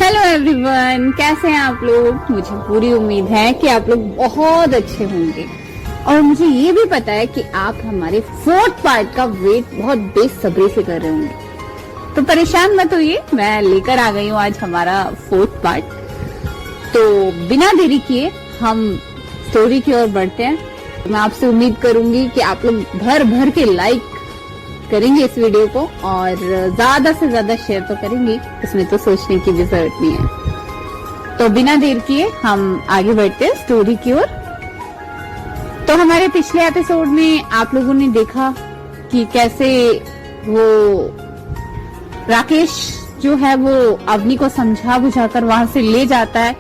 Hello everyone, कैसे हैं आप लोग। मुझे पूरी उम्मीद है कि आप लोग बहुत अच्छे होंगे और मुझे ये भी पता है कि आप हमारे 4th पार्ट का वेट बहुत बेसब्री से कर रहे होंगे। तो परेशान मत होइए, मैं लेकर आ गई हूँ आज हमारा 4th पार्ट। तो बिना देरी किए हम स्टोरी की ओर बढ़ते हैं। मैं आपसे उम्मीद करूंगी कि आप लोग भर भर के लाइक करेंगे इस वीडियो को और ज्यादा से ज्यादा शेयर तो करेंगे, इसमें तो सोचने की भी जरूरत नहीं है। तो बिना देर किए हम आगे बढ़ते हैं स्टोरी की ओर। तो हमारे पिछले एपिसोड में आप लोगों ने देखा कि कैसे वो राकेश जो है वो अवनी को समझा बुझाकर वहां से ले जाता है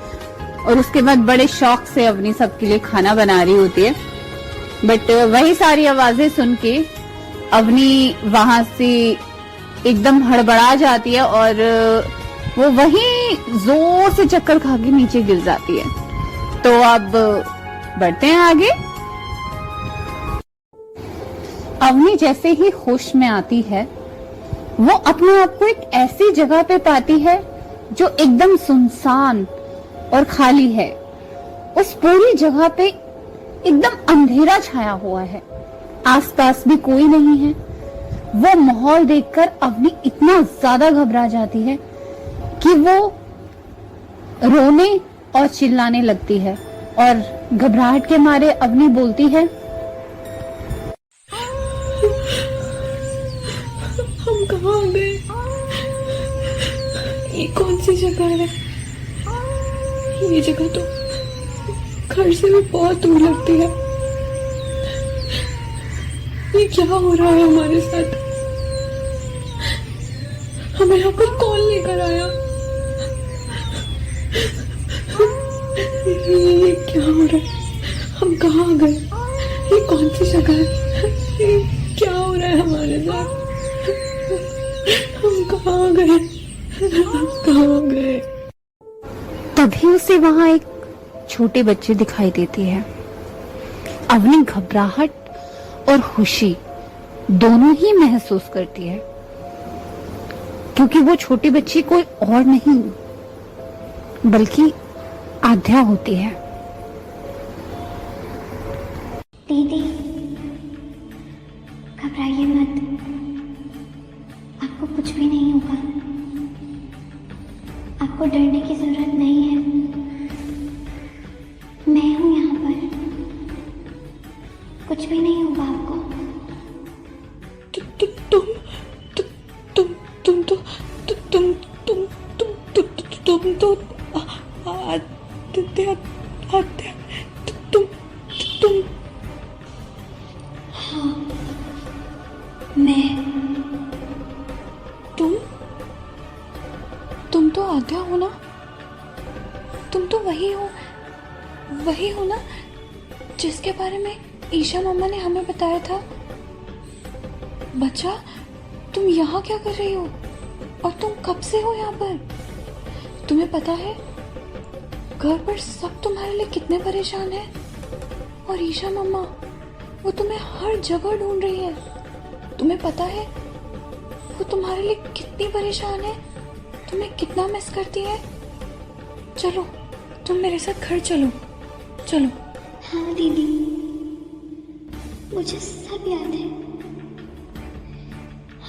और उसके बाद बड़े शौक से अवनी सबके लिए खाना बना रही होती है। बट वही सारी आवाजें सुन के अवनी वहां से एकदम हड़बड़ा जाती है और वो वहीं जोर से चक्कर खा के नीचे गिर जाती है। तो अब बढ़ते हैं आगे। अवनी जैसे ही होश में आती है वो अपने आप को एक ऐसी जगह पे पाती है जो एकदम सुनसान और खाली है। उस पूरी जगह पे एकदम अंधेरा छाया हुआ है, आसपास भी कोई नहीं है। वो माहौल देखकर अवनी इतना ज्यादा घबरा जाती है कि वो रोने और चिल्लाने लगती है और घबराहट के मारे अवनी बोलती है, हम कहाँ आ गए? ये कौन सी जगह है? ये जगह तो घर से भी बहुत दूर लगती है। ये क्या हो रहा है हमारे साथ? हमें यहाँ पर कौन लेकर आया? ये क्या हो रहा है? हम कहाँ आ गए? ये कौन सी जगह है? ये क्या हो रहा है हमारे साथ? हम कहाँ आ गए? हम कहाँ आ गए? तभी उसे वहां एक छोटे बच्चे दिखाई देती है। अवनी घबराहट और खुशी दोनों ही महसूस करती है क्योंकि वो छोटी बच्ची कोई और नहीं बल्कि आद्या होती है। दीदी घबराइए मत, आपको कुछ भी नहीं होगा। आपको डरने की जरूरत नहीं है, मैं हूं यहाँ पर, कुछ भी नहीं होगा आपको। तुम तो तुम हाँ मैं। तुम तो आद्या हो ना? तुम तो वही हो ना जिसके बारे में ईशा मम्मा ने हमें बताया था। बच्चा, तुम यहाँ क्या कर रही हो और तुम कब से हो यहाँ पर? तुम्हें पता है घर पर सब तुम्हारे लिए कितने परेशान हैं और ईशा मम्मा वो तुम्हें हर जगह ढूंढ रही है। तुम्हें पता है वो तुम्हारे लिए कितनी परेशान है, तुम्हें कितना मिस करती है। चलो तुम मेरे साथ घर चलो। हाँ दीदी, मुझे सब याद है।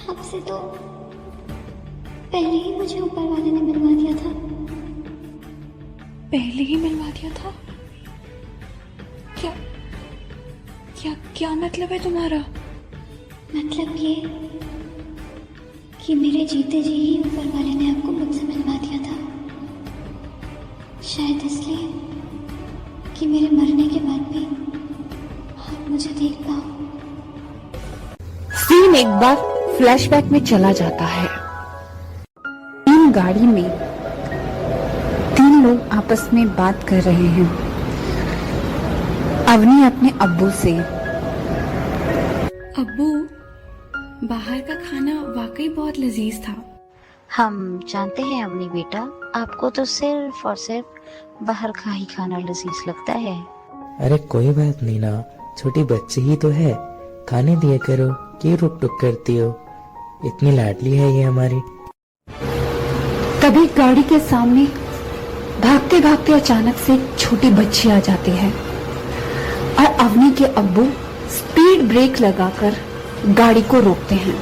आपसे तो पहले ही मुझे ऊपर वाले ने मिलवा दिया था। पहले ही मिलवा दिया था? क्या मतलब है तुम्हारा? मतलब ये कि मेरे जीते जी ही ऊपर वाले ने आपको मुझसे मिलवा दिया था। शायद इसलिए कि मेरे मरने के बाद भी आप मुझे देख पाओ। सीन एक बार फ्लैशबैक में चला जाता है। गाड़ी में 3 लोग आपस में बात कर रहे हैं। अवनी अपने अब्बू से, अब्बू, बाहर का खाना वाकई बहुत लजीज था। हम जानते हैं अवनी बेटा, आपको तो सिर्फ और सिर्फ बाहर का ही खाना लजीज लगता है। अरे कोई बात नहीं ना, छोटी बच्ची ही तो है, खाने दिया करो, क्यों रुक टुक करती हो? इतनी लाडली है ये हमारी। तभी गाड़ी के सामने भागते भागते अचानक से एक छोटी बच्ची आ जाती है और अवनी के अब्बू स्पीड ब्रेक लगाकर गाड़ी को रोकते हैं।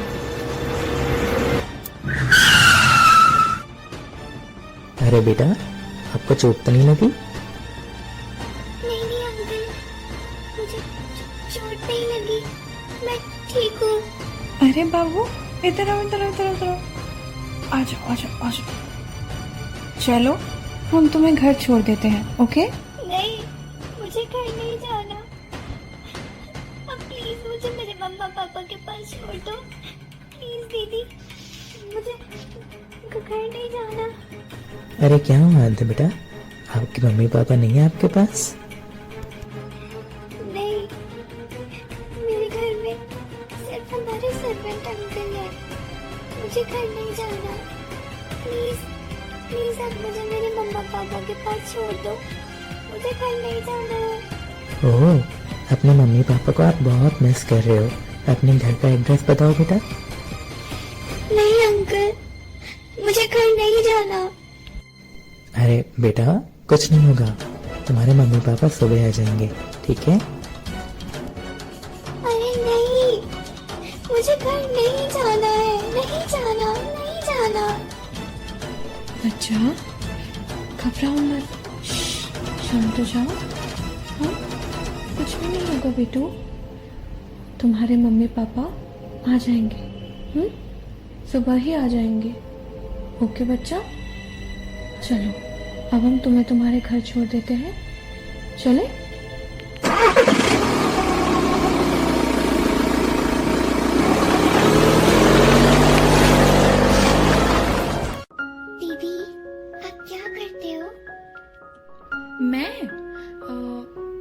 अरे बेटा, आपको चोट तो नहीं लगी? नहीं अंकल, मुझे चोट नहीं लगी, मैं ठीक हूँ। अरे बाबू, इधर आओ इधर आओ इधर आओ इधर आओ, आ जाओ आ जाओ आ जाओ। चलो हम तुम्हें घर छोड़ देते हैं, ओके? नहीं, मुझे घर नहीं जाना। अब प्लीज मुझे मेरे मम्मा पापा के पास छोड़ दो। प्लीज दीदी, मुझे घर नहीं जाना। अरे क्या हुआ अंत बेटा, आपके मम्मी पापा नहीं है आपके पास? नहीं, मेरे घर में सिर्फ हमारे सर्वेंट अंकल है। मुझे घर नहीं जाना। प्लीज प्लीज आप मुझे मेरे मम्मा पापा के पास छोड़ दो। मुझे घर नहीं जाना है। ओह, अपने मम्मी पापा को आप बहुत मिस कर रहे हो। अपने घर का एड्रेस बताओ बेटा। नहीं अंकल, मुझे घर नहीं जाना। अरे बेटा, कुछ नहीं होगा, तुम्हारे मम्मी पापा सुबह आ जाएंगे, ठीक है? अरे नहीं, मुझे घर नहीं जाना है। नहीं जाना, नहीं जाना। बच्चा घबराओ मत, शांत हो जाओ। हाँ, कुछ भी नहीं होगा बेटू, तुम्हारे मम्मी पापा आ जाएंगे। सुबह ही आ जाएंगे, ओके बच्चा? चलो अब हम तुम्हें तुम्हारे घर छोड़ देते हैं, चले? दीदी, आप क्या करते हो?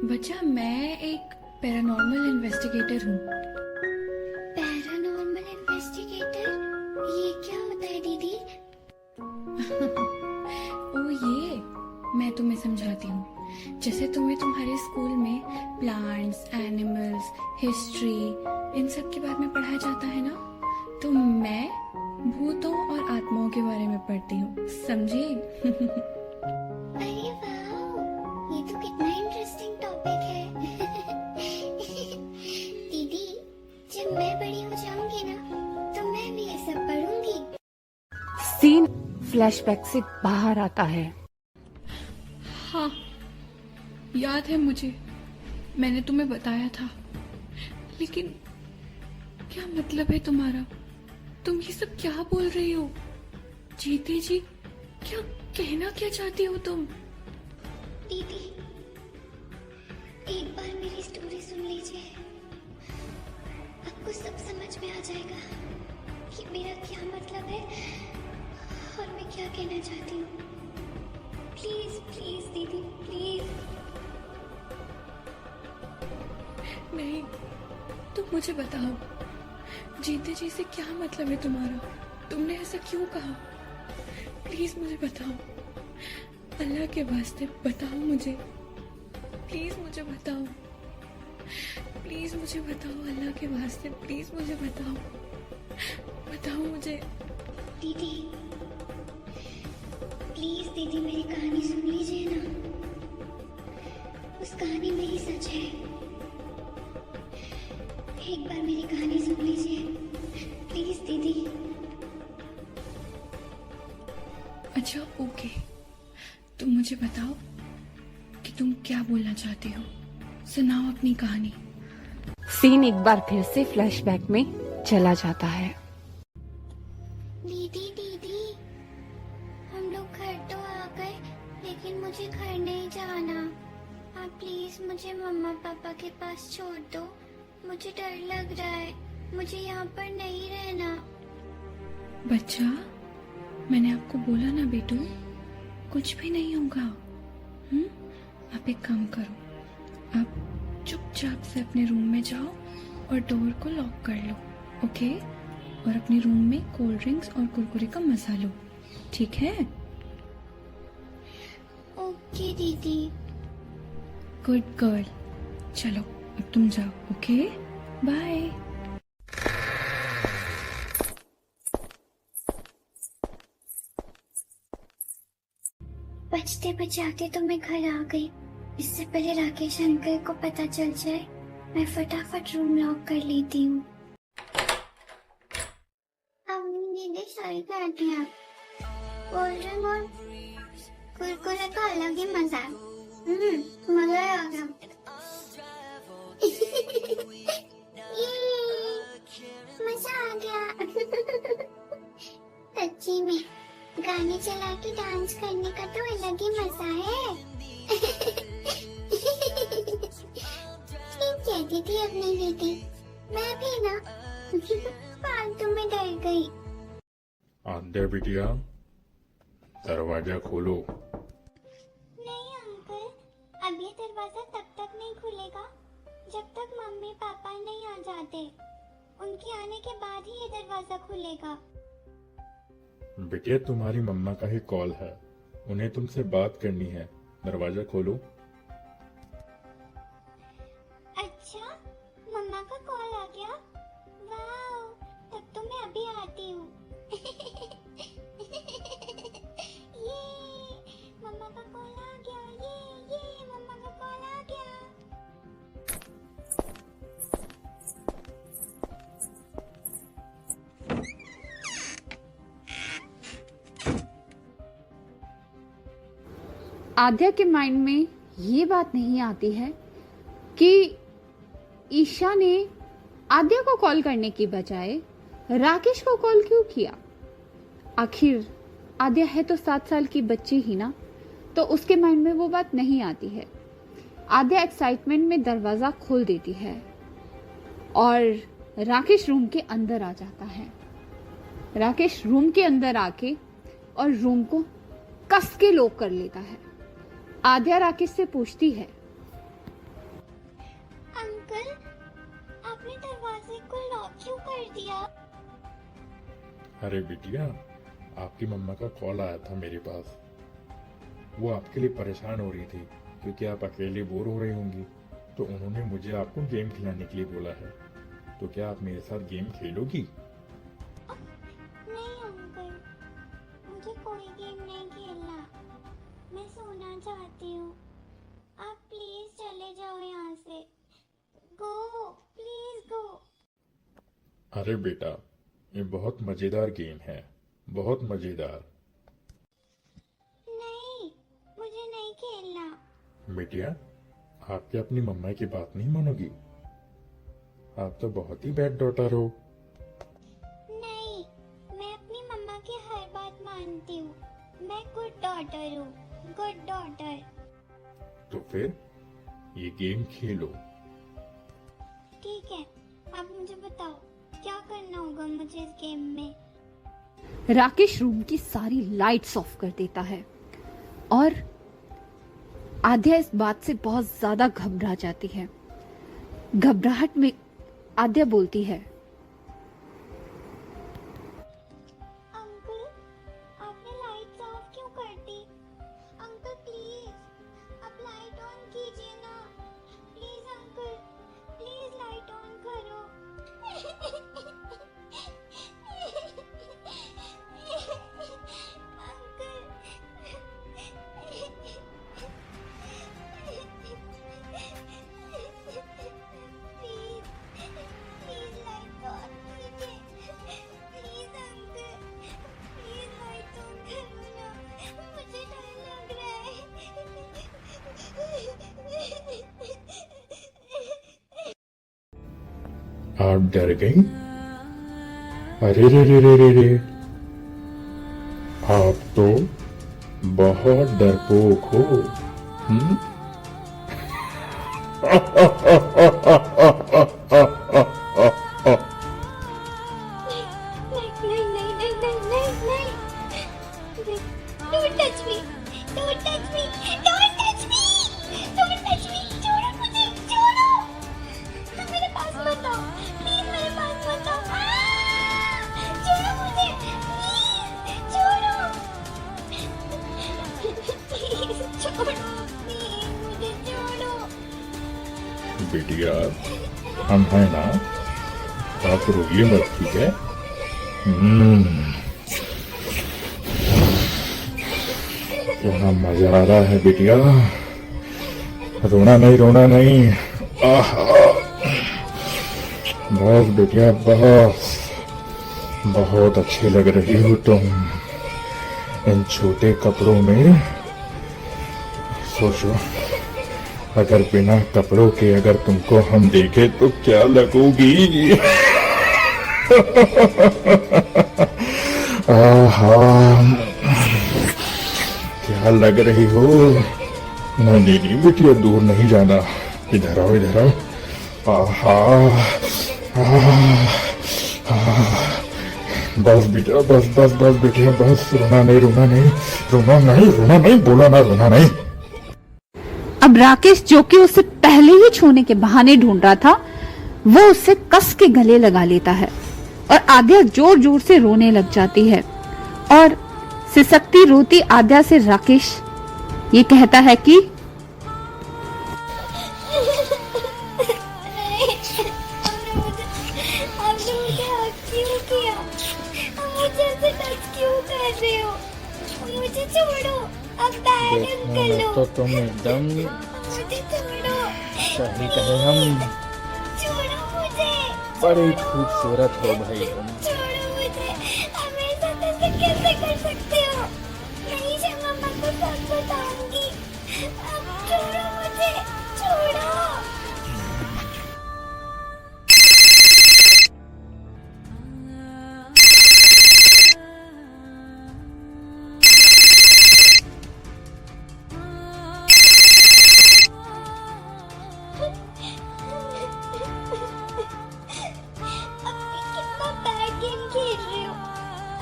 बच्चा मैं एक पैरानॉर्मल इन्वेस्टिगेटर हूँ। Paranormal investigator? ये क्या होता है दीदी? ओ ये मैं तुम्हें समझाती हूँ। जैसे तुम्हें तुम्हारे स्कूल में प्लांट्स, एनिमल्स, हिस्ट्री, इन सब के बारे में पढ़ाया जाता है ना, तो मैं भूतों और आत्माओं के बारे में पढ़ती हूँ, समझी? अरे वाह, ये तो कितना इंटरेस्टिंग टॉपिक है। दीदी, जब मैं बड़ी हो जाऊंगी ना, तो मैं भी ये सब पढ़ूंगी। सीन फ्लैशबैक से बाहर आता है। हाँ, याद है मुझे, मैंने तुम्हें बताया था। लेकिन क्या मतलब है तुम्हारा? तुम ये सब क्या बोल रही हो? जीते जी, क्या कहना क्या चाहती हो तुम? दीदी, एक बार मेरी स्टोरी सुन लीजिए, आपको सब समझ में आ जाएगा कि मेरा क्या मतलब है और मैं क्या कहना चाहती हूँ। प्लीज प्लीज दीदी, प्लीज। नहीं, तुम मुझे बताओ, जीते जी से क्या मतलब है तुम्हारा? तुमने ऐसा क्यों कहा? प्लीज मुझे बताओ, अल्लाह के वास्ते बताओ मुझे। प्लीज मुझे बताओ, प्लीज मुझे बताओ, अल्लाह के वास्ते प्लीज मुझे बताओ, बताओ मुझे। दीदी, प्लीज दीदी, मेरी कहानी सुन लीजिए ना। उस कहानी में ही सच है। एक बार मेरी कहानी सुन लीजिए, प्लीज दीदी। अच्छा ओके, तुम मुझे बताओ कि तुम क्या बोलना चाहती हो, सुनाओ अपनी कहानी। सीन एक बार फिर से फ्लैशबैक में चला जाता है। दीदी दीदी, हम लोग घर तो आ गए, लेकिन मुझे घर नहीं जाना। आप प्लीज मुझे मम्मा पापा के पास छोड़ दो। मुझे डर लग रहा है, मुझे यहाँ पर नहीं रहना। बच्चा, मैंने आपको बोला ना बेटू, कुछ भी नहीं होगा। आप एक काम करो, आप चुपचाप से अपने रूम में जाओ और डोर को लॉक कर लो, ओके? और अपने रूम में कोल्ड ड्रिंक्स और कुरकुरे का मजा लो, ठीक है? ओके दीदी। Good girl. चलो अब तुम जाओ, ओके? बाय। बचते बचाते तो मैं घर आ गई। इससे पहले राकेश अंकल को पता चल जाए, मैं फटाफट रूम लॉक कर लेती हूँ। अम्मी दीदी सही कहती हैं, कोल्ड ड्रिंक और कुरकुरे का अलग ही मजा है। मजा ही आ गया। मजा आ गया। सच्ची में गाने चला के डांस करने का तो अलग ही मजा है। ठीक कहती थी अपनी दीदी, मैं भी ना फालतू में डर गई। आद्या बिटिया, दरवाजा खोलो। नहीं अंकल, अब ये दरवाजा तब तक नहीं खुलेगा जब तक मम्मी पापा नहीं आ जाते। उनके आने के बाद ही ये दरवाजा खुलेगा। बिटिया, तुम्हारी मम्मा का ही कॉल है, उन्हें तुमसे बात करनी है। दरवाजा खोलो। अच्छा, मम्मा का कॉल आ गया? वाह, तब तो मैं अभी आती हूँ। ये मम्मा का कॉल आ गया। ये मम्मा का कॉल आ गया। आद्या के माइंड में ये बात नहीं आती है कि ईशा ने आद्या को कॉल करने की बजाय राकेश को कॉल क्यों किया। आखिर आद्या है तो 7 साल की बच्ची ही ना, तो उसके माइंड में वो बात नहीं आती है। आद्या एक्साइटमेंट में दरवाजा खोल देती है और राकेश रूम के अंदर आ जाता है। राकेश रूम के अंदर आके और रूम को कस के लॉक कर लेता है। आद्या राकेश से पूछती है, अंकल, आपने दरवाजे को लॉक क्यों कर दिया? अरे बिटिया, आपकी मम्मा का कॉल आया था मेरे पास। वो आपके लिए परेशान हो रही थी क्योंकि आप अकेले बोर हो रही होंगी, तो उन्होंने मुझे आपको गेम खिलाने के लिए बोला है। तो क्या आप मेरे साथ गेम खेलोगी? नहीं अंकल, मुझे कोई गेम नहीं खेलना। मैं सोना चाहती हूँ। आप प्लीज चले जाओ यहाँ से। गो, प्लीज गो। अरे बेटा, ये बहुत मजेदार गेम है, बहुत मजेदार। नहीं, मुझे नहीं खेलना। बिटिया, आप क्या अपनी मम्मा की बात नहीं मानोगी? आप तो बहुत ही बैड डॉटर हो। नहीं, मैं अपनी मम्मा की हर बात मानती हूँ। मैं गुड डॉटर हूँ, गुड डॉटर। तो फिर ये गेम खेलो। ठीक है, आप मुझे बताओ क्या करना होगा मुझे इस गेम में। राकेश रूम की सारी लाइट्स ऑफ कर देता है और आद्या इस बात से बहुत ज्यादा घबरा जाती है। घबराहट में आद्या बोलती है, अंकल, आपने लाइट्स ऑफ क्यों कर दी? अंकल प्लीज, आप लाइट ऑन कीजिए ना। Please uncle, please light on करो। आप डर गई? अरे रे रे रे रे रे, आप तो बहुत डरपोक हो। Don't touch me! Don't touch me! Don't touch me! Don't touch me! छोड़ो मुझे! छोड़ो! मेरे पास मत आओ! Please मेरे पास मत आओ! छोड़ो मुझे! Please छोड़ो! Please छोड़ो! Please मुझे छोड़ो! बेटिया, हम हैं ना, आप रोइए मत, ठीक है? क्या मजा आ रहा है बिटिया, रोना नहीं रोना नहीं। आहा, बस बिटिया बस, बहुत अच्छी लग रही हो तुम इन छोटे कपड़ों में। सोचो अगर बिना कपड़ों के अगर तुमको हम देखे तो क्या लगोगी। आहा, क्या लग रही हो। नहीं नहीं नहीं बेटिया, दूर नहीं जाना, इधर आओ इधर आओ। आहा, बस बेटा बस बस बस बेटिया बस, रोना नहीं रोना नहीं रोना नहीं रोना नहीं, बोला ना रोना नहीं। अब राकेश जो कि उसे पहले ही छूने के बहाने ढूंढ रहा था, वो उसे कस के गले लगा लेता है और आद्या जोर जोर से रोने लग जाती है। और सिसकती रोती आद्या से राकेश ये कहता है कि आपने मुझे हक क्यों किया? मुझे ऐसे टच क्यों कर रहे हो? मुझे छोड़ो, अब बैड कर लो। तो तुम एकदम मुझे छोड़ो, सही कहे, हम छोड़ो मुझे, बड़ी खूबसूरत हो भाई तुम। छोड़ो मुझे। हमेशा ऐसे कैसे कर सकते हो? नहीं से मम्मा को सब बताऊंगी। अब छोड़ो मुझे, छोड़ो। कितना बैड गेम खेल रहे हो।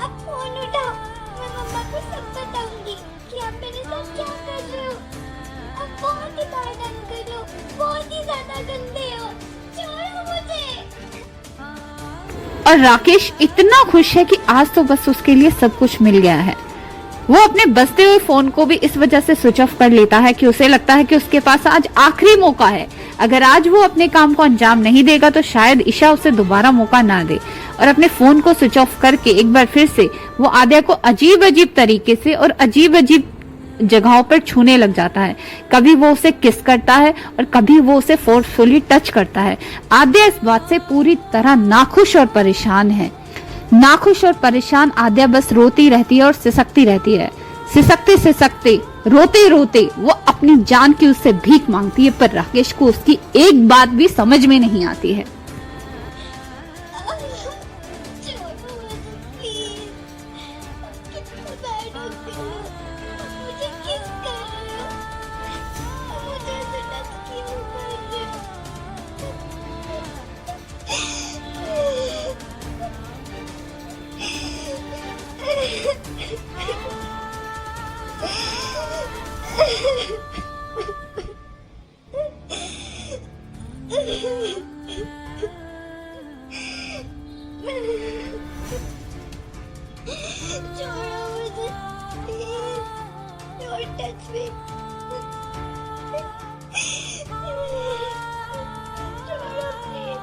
अब फोन उठाओ, मैं मम्मा को सब बताऊंगी कि आप मेरे साथ क्या कर रहे हो। अब बहुत ही बैड अंकल हो, बहुत ही ज्यादा गंदे हो, छोड़ो मुझे। और राकेश इतना खुश है कि आज तो बस उसके लिए सब कुछ मिल गया है। वो अपने बजते हुए फोन को भी इस वजह से स्विच ऑफ कर लेता है कि उसे लगता है कि उसके पास आज आखिरी मौका है। अगर आज वो अपने काम को अंजाम नहीं देगा तो शायद ईशा उसे दोबारा मौका ना दे। और अपने फोन को स्विच ऑफ करके एक बार फिर से वो आद्या को अजीब अजीब तरीके से और अजीब अजीब जगहों पर छूने लग जाता है। कभी वो उसे किस करता है और कभी वो उसे फोर्सफुली टच करता है। आद्या इस बात से पूरी तरह नाखुश और परेशान है। नाखुश और परेशान आद्या बस रोती रहती है और सिसकती रहती है। सिसकते सिसकते रोते रोते वो अपनी जान की उससे भीख मांगती है, पर राकेश को उसकी एक बात भी समझ में नहीं आती है। छोड़ो मुझे प्लीज। कितना बैड होती हो, मुझे किस कर रहे हो, मुझे ऐसे टच क्यों कर रहे छोड़ो मुझे प्लीज, डोंट टच मी। छोड़ो प्लीज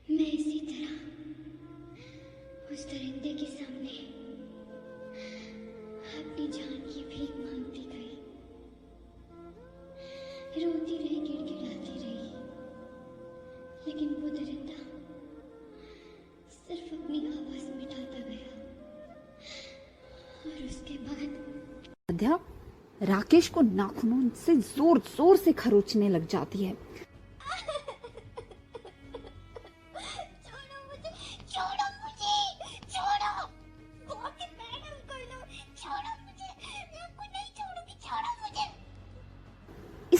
मैं इसी तरह उस दरिंदे के सामने अपनी जान की भीख मांगती गई, रोती रही, गिड़गिड़ाती रही, लेकिन वो दरिंदा सिर्फ अपनी आवाज मिटाता गया। और उसके बाद आद्या राकेश को नाखूनों से जोर जोर से खरोचने लग जाती है। छोड़ो मुझे, छोड़ो। बहुत ही बैड अंकल हो, छोड़ो मुझे, मैं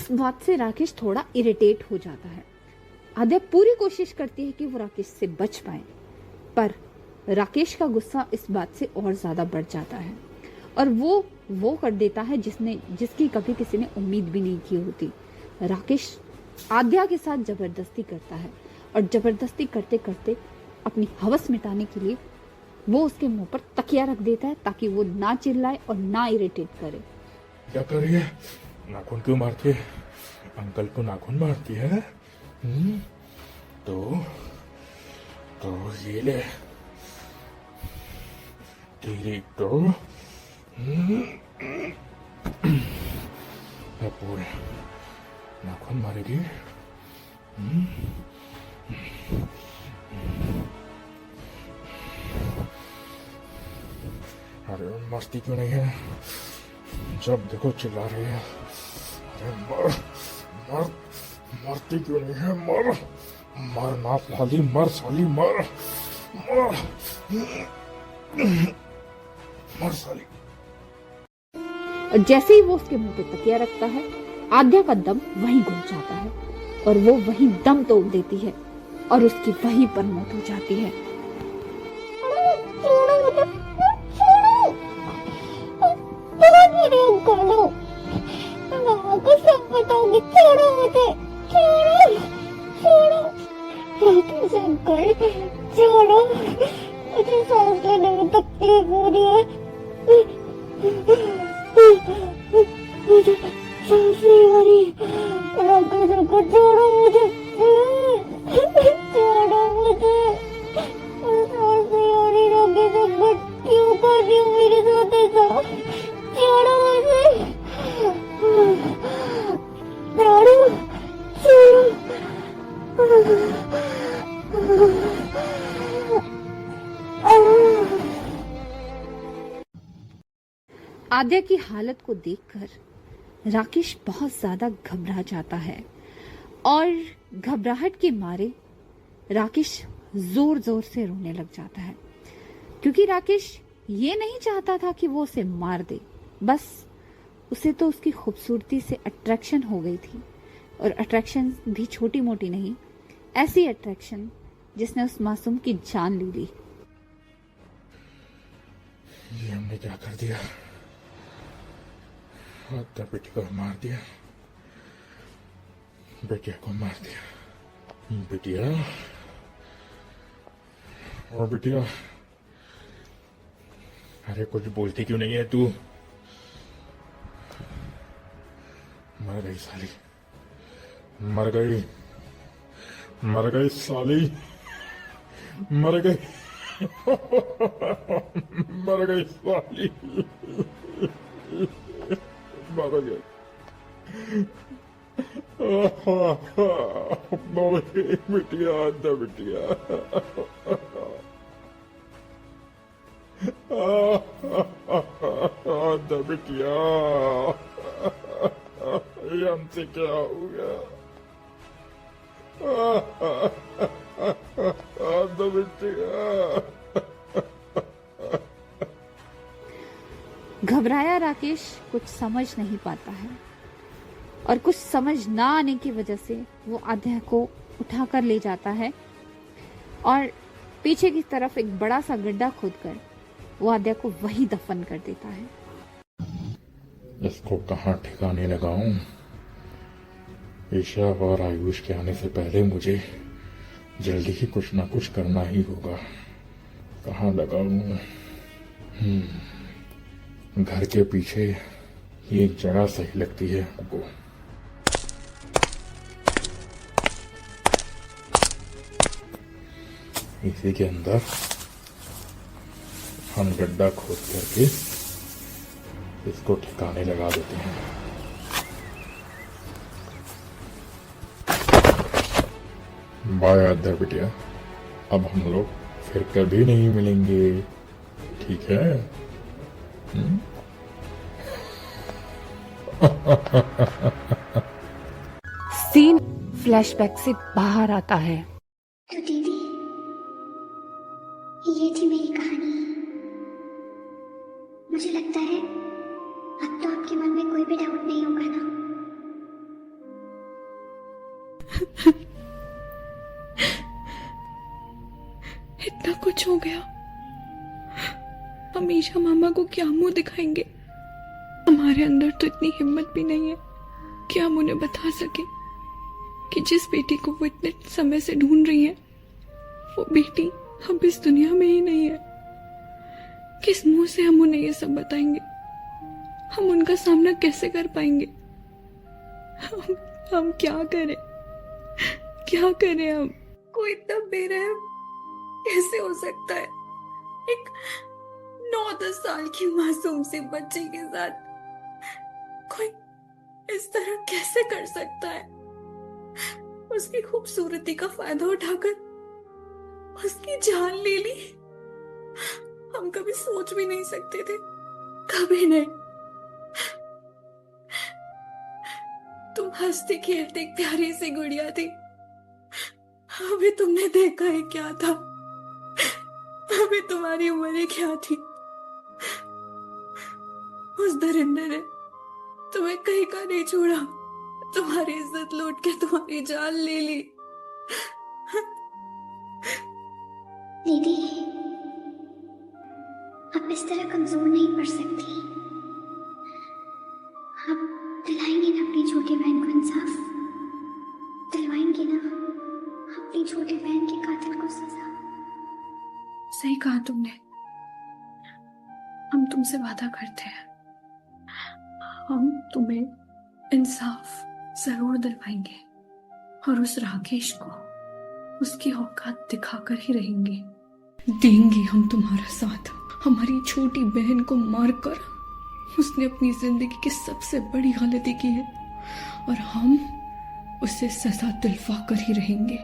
इस बात से राकेश थोड़ा इरिटेट हो जाता है। आद्या पूरी कोशिश करती है कि वो राकेश से बच पाए, पर राकेश का गुस्सा इस बात से और ज्यादा बढ़ जाता है और वो कर देता है जिसकी कभी किसी ने उम्मीद भी नहीं की होती। राकेश आद्या के साथ जबरदस्ती करता है और जबरदस्ती करते करते अपनी हवस मिटाने के लिए वो उसके मुंह पर तकिया रख देता है ताकि वो ना चिल्लाए और ना इरिटेट करे। क्या कर रही है? नाखून क्यों मारती है? अंकल को नाखून मारती है? तो ये ले तेरी तो पूरे नाखून मारेगी। अरे मस्ती क्यों नहीं है? जब देखो चिल्ला रही है। अरे मरती क्यों नहीं है? मर ना साली, मर साली, मर साली। और जैसे ही वो उसके मुंह पे तकिया रखता है, आद्या का दम वहीं घुट जाता है और वो वहीं दम तोड़ देती है और उसकी वहीं पर मौत हो जाती है। सब बताओगे, छोड़ो मुझे, छोड़ो मुझे सांस लेने में तकलीफ हो रही है, मुझे सांस नहीं आ रही। छोड़ो मुझे, सांस नहीं आ रही। क्यों कर रही हो मेरे साथ ऐसा? छोड़ो मुझे, आद्या की हालत को देखकर राकेश बहुत ज्यादा घबरा जाता है और घबराहट के मारे राकेश जोर जोर से रोने लग जाता है, क्योंकि राकेश ये नहीं चाहता था कि वो उसे मार दे, बस उसे तो उसकी खूबसूरती से अट्रैक्शन हो गई थी, और अट्रैक्शन भी छोटी मोटी नहीं, ऐसी अट्रैक्शन जिसने उस मासूम की जान ले ली। ये हमने क्या कर दिया? आद्या बेटी को मार दिया, बेटिया को मार दिया। बेटिया, और बेटिया, अरे कुछ बोलती क्यों नहीं है तू? मर गई साली, मर गई साली, मर गई मर गई साली, मर गई बिटिया, आद्या बिटिया, आद्या बिटिया, ये हमसे क्या हो गया? आद्या बिटिया। घबराया राकेश कुछ समझ नहीं पाता है और कुछ समझ ना आने की वजह से वो आद्या को उठाकर ले जाता है और पीछे की तरफ एक बड़ा सा गड्ढा खोदकर वो आद्या को वहीं दफन कर देता है। इसको कहाँ ठिकाने लगाऊं? ईशा और आयुष के आने से पहले मुझे जल्दी ही कुछ ना कुछ करना ही होगा। कहाँ लगाऊं? घर के पीछे ये एक जगह सही लगती है हमको। इसी के अंदर हम गड्ढा खोद करके इसको ठिकाने लगा देते हैं। बाय आद्या बिटिया, अब हम लोग फिर कभी नहीं मिलेंगे, ठीक है? सीन फ्लैशबैक से बाहर आता है। तो दीदी, ये थी मेरी कहानी। मुझे लगता है अब तो आपके मन में कोई भी डाउट नहीं होगा ना? इतना कुछ हो गया, हम ईशा मामा को क्या मुंह दिखाएंगे? हमारे अंदर तो इतनी हिम्मत भी नहीं है कि हम उन्हें बता सके कि जिस बेटी को वो इतने समय से ढूंढ रही है, वो बेटी अब इस दुनिया में ही नहीं है। किस मुंह से हम उन्हें ये सब बताएंगे? हम उनका सामना कैसे कर पाएंगे? हम क्या करें? क्या करें हम? कोई इतना बेरहम कैसे हो सकता है? एक 9-10 साल की मासूम सी बच्ची के साथ कोई इस तरह कैसे कर सकता है? उसकी खूबसूरती का फायदा उठाकर उसकी जान ले ली। हम कभी सोच भी नहीं सकते थे, कभी नहीं। तुम हंसती खेलती एक प्यारी सी गुड़िया थी, अभी तुमने देखा है क्या था? अभी तुम्हारी उम्र ही क्या थी? उस दरिंदे ने तुम्हें कहीं का नहीं छोड़ा, तुम्हारी इज्जत लूट के तुम्हारी जान ले ली। दीदी, आप इस तरह कमजोर नहीं पड़ सकती। आप दिलाएंगे ना अपनी छोटी बहन को इंसाफ? दिलवाएंगे ना अपनी छोटी बहन के कातिल को सजा? सही कहा तुमने। हम तुमसे वादा करते हैं, हम तुम्हें इंसाफ जरूर दिलवाएंगे और उस राकेश को उसकी औकात दिखाकर ही रहेंगे। देंगे हम तुम्हारा साथ। हमारी छोटी बहन को मारकर उसने अपनी जिंदगी की सबसे बड़ी गलती की है और हम उसे सजा दिलवा कर ही रहेंगे।